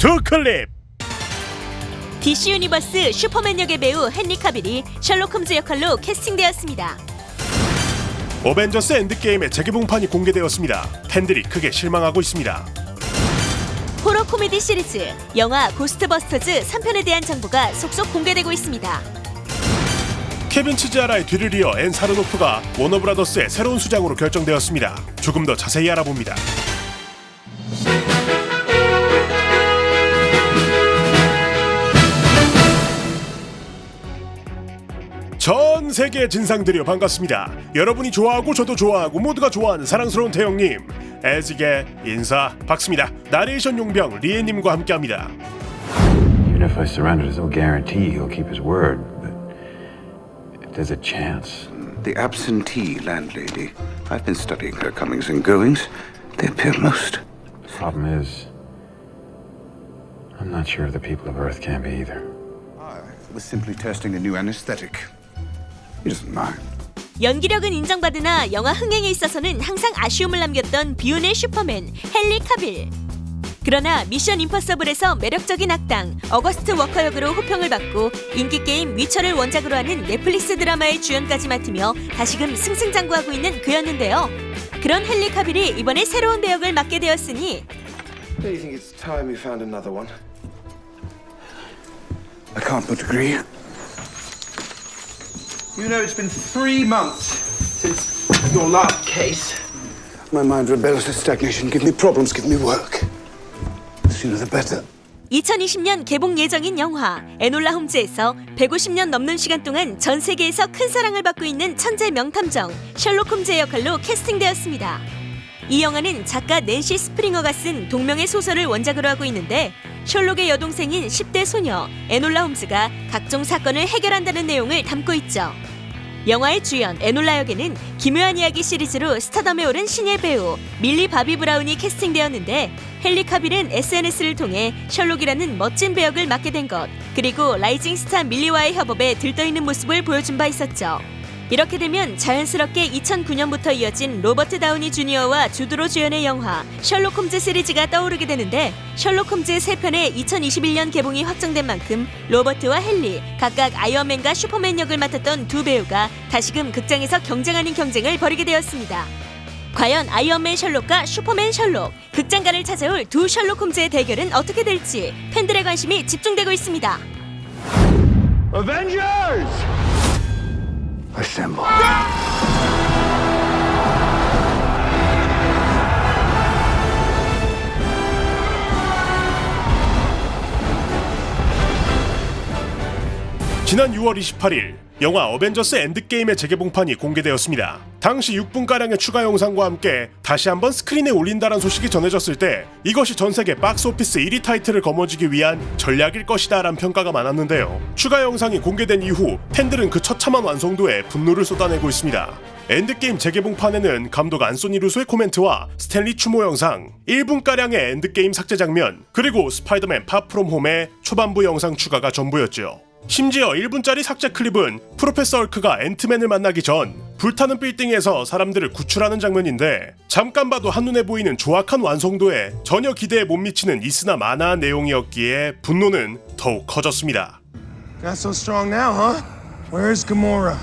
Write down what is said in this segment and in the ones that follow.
두 클립. DC 유니버스 슈퍼맨 역의 배우 헨리 카빌이 셜록 홈즈 역할로 캐스팅되었습니다. 어벤져스 엔드게임의 재개봉판이 공개되었습니다. 팬들이 크게 실망하고 있습니다. 호러 코미디 시리즈 영화 고스트버스터즈 3편에 대한 정보가 속속 공개되고 있습니다. 케빈 치즈아라의 뒤를 이어 앤 사르노프가 워너브라더스의 새로운 수장으로 결정되었습니다. 조금 더 자세히 알아봅니다. 전 세계 진상들이여 반갑습니다. 여러분이 좋아하고 저도 좋아하고 모두가 좋아하는 사랑스러운 태영님, 애지게 인사 박습니다. 나레이션 용병 리에님과 함께합니다. Even if I surrender, there's no guarantee he'll keep his word. But if there's a chance, The absentee landlady. I've been studying her comings and goings. They appear most. the problem is, I'm not sure if the people of Earth can be either. I was simply testing a new anesthetic. He doesn't mind. 연기력은 인정받으나 영화 흥행에 있어서는 항상 아쉬움을 남겼던 비운의 슈퍼맨 헨리 카빌. 그러나 미션 임퍼서블에서 매력적인 악당 어거스트 워커 역으로 호평을 받고 인기게임 위쳐를 원작으로 하는 넷플릭스 드라마의 주연까지 맡으며 다시금 승승장구하고 있는 그였는데요. 그런 헨리 카빌이 이번에 새로운 배역을 맡게 되었으니 Do you think it's time you found another one? I can't but agree. You know, it's been 3 months since your last case. My mind rebels at stagnation. Give me problems, give me work. The sooner the better. 2020년 개봉 예정인 영화 에놀라 홈즈에서 150년 넘는 시간 동안 전 세계에서 큰 사랑을 받고 있는 천재 명탐정 셜록 홈즈의 역할로 캐스팅되었습니다. 이 영화는 작가 낸시 스프링어가 쓴 동명의 소설을 원작으로 하고 있는데 셜록의 여동생인 10대 소녀 에놀라 홈즈가 각종 사건을 해결한다는 내용을 담고 있죠. 영화의 주연 에놀라 역에는 기묘한 이야기 시리즈로 스타덤에 오른 신예 배우 밀리 바비 브라운이 캐스팅되었는데 헨리 카빌은 SNS를 통해 셜록이라는 멋진 배역을 맡게 된 것, 그리고 라이징 스타 밀리와의 협업에 들떠있는 모습을 보여준 바 있었죠. 이렇게 되면 자연스럽게 2009년부터 이어진 로버트 다우니 주니어와 주드로 주연의 영화 셜록 홈즈 시리즈가 떠오르게 되는데 셜록 홈즈 3편의 2021년 개봉이 확정된 만큼 로버트와 헨리, 각각 아이언맨과 슈퍼맨 역을 맡았던 두 배우가 다시금 극장에서 경쟁 아닌 경쟁을 벌이게 되었습니다. 과연 아이언맨 셜록과 슈퍼맨 셜록, 극장가를 찾아올 두 셜록 홈즈의 대결은 어떻게 될지 팬들의 관심이 집중되고 있습니다. Avengers! Assemble. 지난 6월 28일 영화 어벤져스 엔드게임의 재개봉판이 공개되었습니다. 당시 6분가량의 추가 영상과 함께 다시 한번 스크린에 올린다는 소식이 전해졌을 때 이것이 전세계 박스오피스 1위 타이틀을 거머쥐기 위한 전략일 것이다 라는 평가가 많았는데요. 추가 영상이 공개된 이후 팬들은 그 처참한 완성도에 분노를 쏟아내고 있습니다. 엔드게임 재개봉판에는 감독 안소니 루소의 코멘트와 스탠리 추모 영상, 1분가량의 엔드게임 삭제 장면, 그리고 스파이더맨 파 프롬 홈의 초반부 영상 추가가 전부였죠. 심지어 1분짜리 삭제 클립은 프로페서 헐크가 앤트맨을 만나기 전 불타는 빌딩에서 사람들을 구출하는 장면인데 잠깐 봐도 한눈에 보이는 조악한 완성도에 전혀 기대에 못 미치는 있으나 마나한 내용이었기에 분노는 더욱 커졌습니다. Not so strong now, huh? Where's Gamora?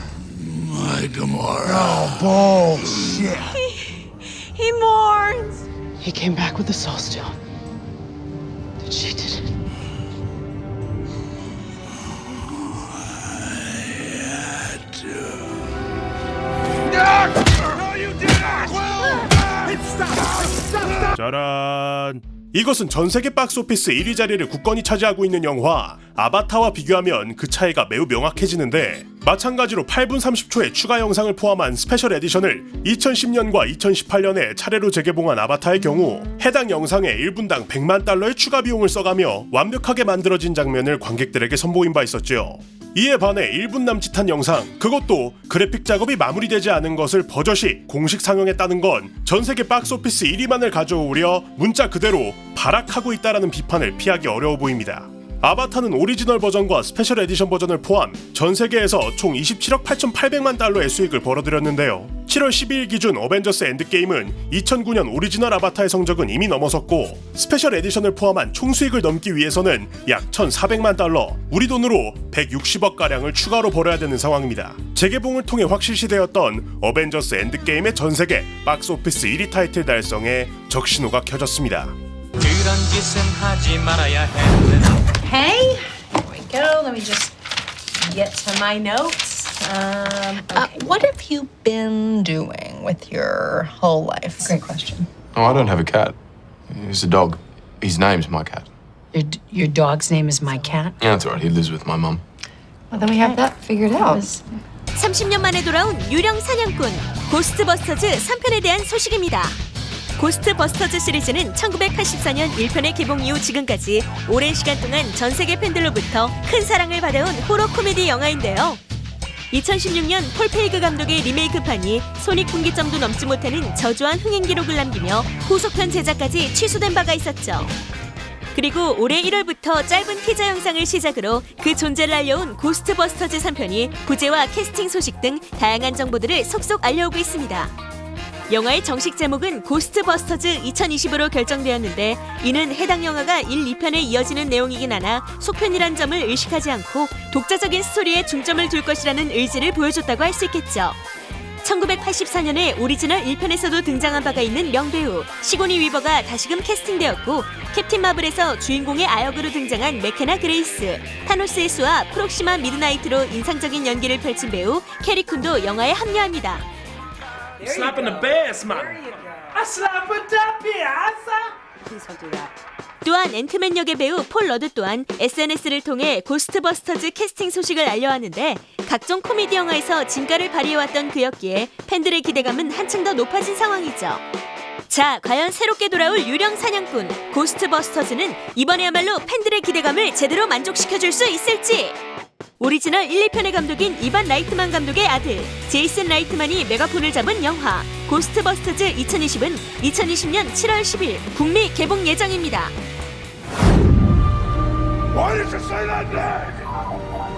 My Gamora. Oh, bullshit. He mourns. He came back with the Soul Stone. Then she did it. 짜란! 이것은 전세계 박스오피스 1위 자리를 굳건히 차지하고 있는 영화 아바타와 비교하면 그 차이가 매우 명확해지는데 마찬가지로 8분 30초의 추가 영상을 포함한 스페셜 에디션을 2010년과 2018년에 차례로 재개봉한 아바타의 경우 해당 영상에 1분당 100만 달러의 추가 비용을 써가며 완벽하게 만들어진 장면을 관객들에게 선보인 바 있었죠. 이에 반해 1분 남짓한 영상, 그것도 그래픽 작업이 마무리되지 않은 것을 버젓이 공식 상영했다는 건 전세계 박스오피스 1위만을 가져오려 문자 그대로 발악하고 있다라는 비판을 피하기 어려워 보입니다. 아바타는 오리지널 버전과 스페셜 에디션 버전을 포함 전 세계에서 총 27억 8,800만 달러의 수익을 벌어들였는데요. 7월 12일 기준 어벤져스 엔드게임은 2009년 오리지널 아바타의 성적은 이미 넘어섰고 스페셜 에디션을 포함한 총수익을 넘기 위해서는 약 1,400만 달러, 우리 돈으로 160억가량을 추가로 벌어야 되는 상황입니다. 재개봉을 통해 확실시되었던 어벤져스 엔드게임의 전세계 박스오피스 1위 타이틀 달성에 적신호가 켜졌습니다. 그런 짓은 하지 말아야 했는데. Hey, here we go. Let me just get to my notes. What have you been doing with your whole life? Great question. Oh, I don't have a cat. It's a dog. His name's my cat. Your dog's name is my cat? Yeah, that's all right. He lives with my mum. Well, then we have that figured out. 30년 만에 돌아온 유령 사냥꾼 고스트버스터즈 3편에 대한 소식입니다. 고스트버스터즈 시리즈는 1984년 1편의 개봉 이후 지금까지 오랜 시간 동안 전 세계 팬들로부터 큰 사랑을 받아온 호러 코미디 영화인데요. 2016년 폴 페이그 감독의 리메이크판이 손익분기점도 넘지 못하는 저조한 흥행 기록을 남기며 후속편 제작까지 취소된 바가 있었죠. 그리고 올해 1월부터 짧은 티저 영상을 시작으로 그 존재를 알려온 고스트버스터즈 3편이 부제와 캐스팅 소식 등 다양한 정보들을 속속 알려오고 있습니다. 영화의 정식 제목은 고스트버스터즈 2020으로 결정되었는데 이는 해당 영화가 1, 2편에 이어지는 내용이긴 하나 속편이란 점을 의식하지 않고 독자적인 스토리에 중점을 둘 것이라는 의지를 보여줬다고 할 수 있겠죠. 1984년에 오리지널 1편에서도 등장한 바가 있는 명배우 시고니 위버가 다시금 캐스팅되었고 캡틴 마블에서 주인공의 아역으로 등장한 맥케나 그레이스, 타노스의 수와 프록시마 미드나이트로 인상적인 연기를 펼친 배우 캐리 쿤도 영화에 합류합니다. Slapping the bass, man. I slap with that piazza. 또한 앤트맨 역의 배우 폴 러드 또한 SNS를 통해 고스트버스터즈 캐스팅 소식을 알려왔는데 각종 코미디 영화에서 진가를 발휘해왔던 그였기에 팬들의 기대감은 한층 더 높아진 상황이죠. 자, 과연 새롭게 돌아올 유령 사냥꾼 고스트버스터즈는 이번에야말로 팬들의 기대감을 제대로 만족시켜줄 수 있을지? 오리지널 1, 2편의 감독인 이반 라이트만 감독의 아들 제이슨 라이트만이 메가폰을 잡은 영화 고스트버스터즈 2020은 2020년 7월 10일 북미 개봉 예정입니다. Why did you say that name?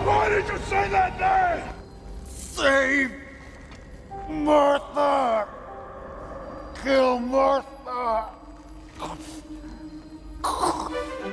Why did you say that name? Save Martha! Kill Martha!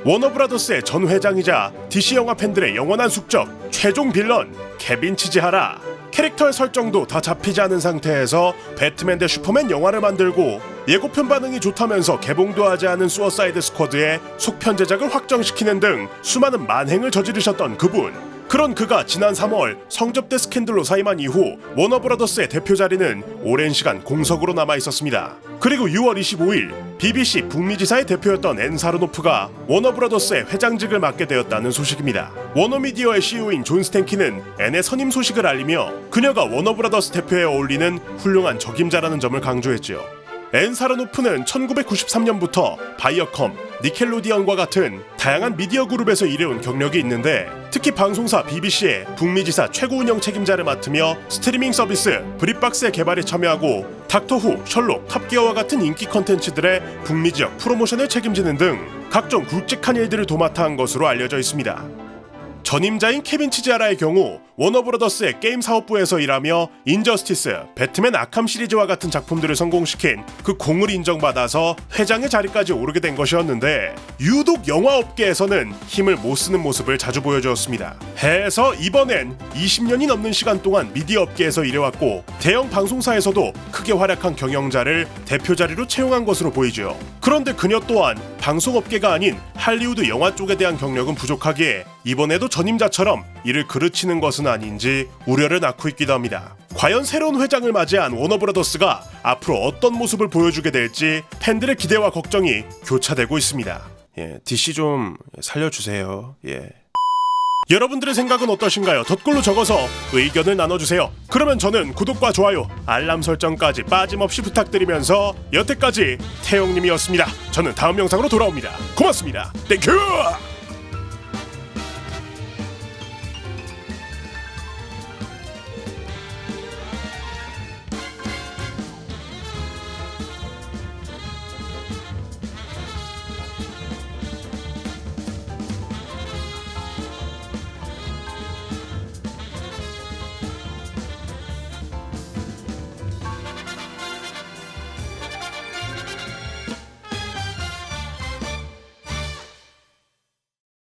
워너브라더스의 전 회장이자 DC 영화 팬들의 영원한 숙적 최종 빌런 케빈 치즈하라. 캐릭터의 설정도 다 잡히지 않은 상태에서 배트맨 대 슈퍼맨 영화를 만들고 예고편 반응이 좋다면서 개봉도 하지 않은 수어사이드 스쿼드의 속편 제작을 확정시키는 등 수많은 만행을 저지르셨던 그분. 그런 그가 지난 3월 성접대 스캔들로 사임한 이후 워너브라더스의 대표 자리는 오랜 시간 공석으로 남아 있었습니다. 그리고 6월 25일 BBC 북미지사의 대표였던 앤 사르노프가 워너브라더스의 회장직을 맡게 되었다는 소식입니다. 워너미디어의 CEO인 존 스탠키는 앤의 선임 소식을 알리며 그녀가 워너브라더스 대표에 어울리는 훌륭한 적임자라는 점을 강조했지요. 앤 사르노프는 1993년부터 바이어컴, 니켈로디언과 같은 다양한 미디어 그룹에서 일해온 경력이 있는데 특히 방송사 BBC의 북미지사 최고 운영 책임자를 맡으며 스트리밍 서비스 브릿박스의 개발에 참여하고 닥터후, 셜록, 탑기어와 같은 인기 컨텐츠들의 북미 지역 프로모션을 책임지는 등 각종 굵직한 일들을 도맡아 한 것으로 알려져 있습니다. 전임자인 케빈 치즈하라의 경우 워너브라더스의 게임 사업부에서 일하며 인저스티스, 배트맨 아캄 시리즈와 같은 작품들을 성공시킨 그 공을 인정받아서 회장의 자리까지 오르게 된 것이었는데 유독 영화업계에서는 힘을 못 쓰는 모습을 자주 보여주었습니다. 해서 이번엔 20년이 넘는 시간 동안 미디어 업계에서 일해왔고 대형 방송사에서도 크게 활약한 경영자를 대표 자리로 채용한 것으로 보이죠. 그런데 그녀 또한 방송업계가 아닌 할리우드 영화 쪽에 대한 경력은 부족하기에 이번에도 전임자처럼 이를 그르치는 것은 아닌지 우려를 낳고 있기도 합니다. 과연 새로운 회장을 맞이한 워너브라더스가 앞으로 어떤 모습을 보여주게 될지 팬들의 기대와 걱정이 교차되고 있습니다. DC 좀 살려주세요. 여러분들의 생각은 어떠신가요? 덧글로 적어서 의견을 나눠주세요. 그러면 저는 구독과 좋아요, 알람 설정까지 빠짐없이 부탁드리면서 여태까지 태영님이었습니다. 저는 다음 영상으로 돌아옵니다. 고맙습니다. 땡큐!